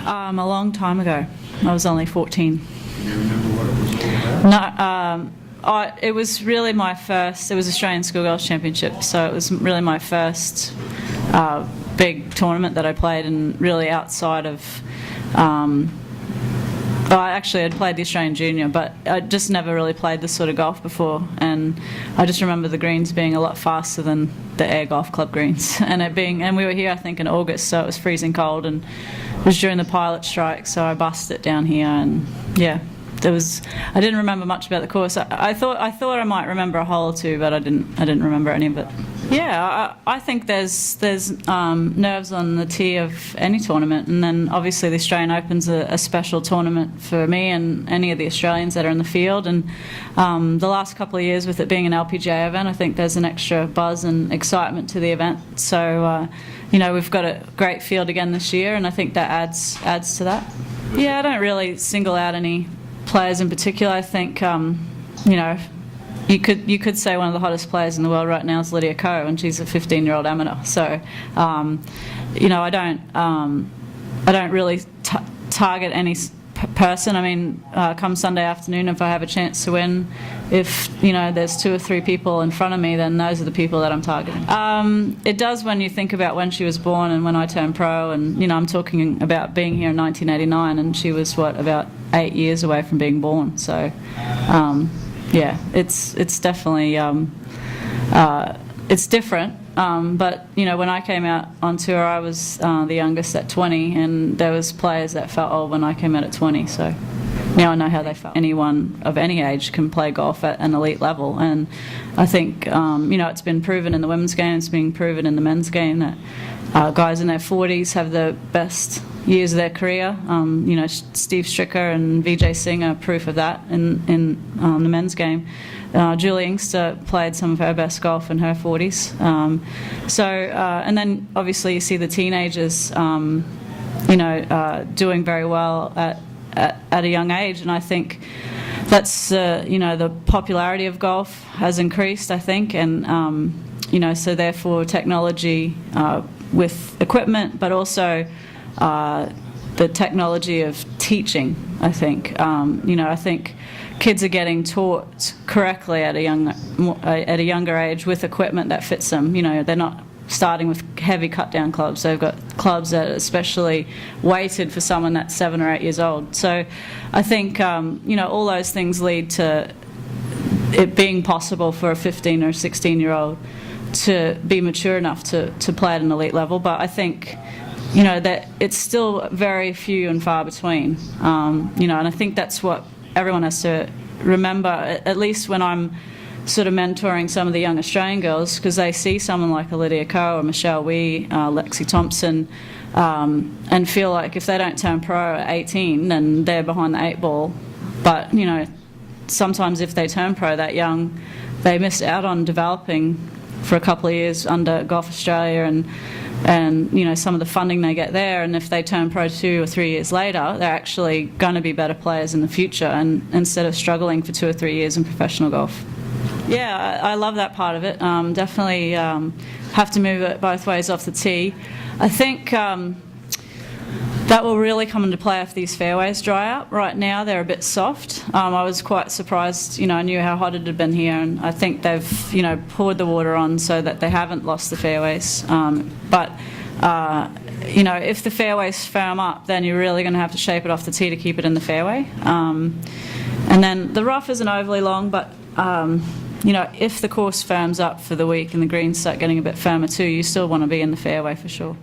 A long time ago. I was only 14. Do you remember what it was all about? No, it was really my first. It was Australian Schoolgirls Championship, so it was really my first big tournament that I played, and really outside of. I actually had played the Australian Junior, but I just never really played this sort of golf before, and I just remember the greens being a lot faster than the Air Golf Club greens, and we were here I think in August, so it was freezing cold, and it was during the pilot strike, so I bussed it down here, and yeah. I didn't remember much about the course. I thought I might remember a hole or two, but I didn't remember any of it. Yeah, I think there's nerves on the tee of any tournament, and then obviously the Australian Open's a special tournament for me and any of the Australians that are in the field. And the last couple of years, with it being an LPGA event, I think there's an extra buzz and excitement to the event. So we've got a great field again this year, and I think that adds to that. Yeah, I don't really single out any players in particular. I think you could say one of the hottest players in the world right now is Lydia Ko, and she's a 15-year-old amateur. So I don't really target any person. I mean, come Sunday afternoon, if I have a chance to win, if there's 2 or 3 people in front of me, then those are the people that I'm targeting. It does when you think about when she was born and when I turned pro, and I'm talking about being here in 1989, and she was about 8 years away from being born. So yeah, it's definitely it's different. But when I came out on tour, I was the youngest at 20, and there was players that felt old when I came out at 20. So now I know how they felt. Anyone of any age can play golf at an elite level, and I think it's been proven in the women's game. It's being proven in the men's game that guys in their 40s have the best years of their career. Steve Stricker and Vijay Singh are proof of that in the men's game. Julie Inkster played some of her best golf in her 40s. And then obviously you see the teenagers, doing very well at a young age, and I think that's the popularity of golf has increased, I think, and so therefore technology with equipment, but also the technology of teaching, I think. I think kids are getting taught correctly at a younger age with equipment that fits them. They're not starting with heavy cut-down clubs. They've got clubs that are especially weighted for someone that's 7 or 8 years old. So I think all those things lead to it being possible for a 15 or 16-year-old to be mature enough to play at an elite level. But I think that it's still very few and far between. And I think that's what everyone has to remember, at least when I'm sort of mentoring some of the young Australian girls, because they see someone like Lydia Ko or Michelle Wee, Lexi Thompson, and feel like if they don't turn pro at 18, then they're behind the 8 ball. But sometimes if they turn pro that young, they miss out on developing for a couple of years under Golf Australia and some of the funding they get there, and if they turn pro 2 or 3 years later, they're actually going to be better players in the future, and instead of struggling for 2 or 3 years in professional golf. Yeah, I love that part of it. Definitely have to move it both ways off the tee. I think that will really come into play if these fairways dry up. Right now they're a bit soft. I was quite surprised. I knew how hot it had been here, and I think they've poured the water on so that they haven't lost the fairways. But if the fairways firm up, then you're really going to have to shape it off the tee to keep it in the fairway. And then the rough isn't overly long, but if the course firms up for the week and the greens start getting a bit firmer too, you still want to be in the fairway for sure.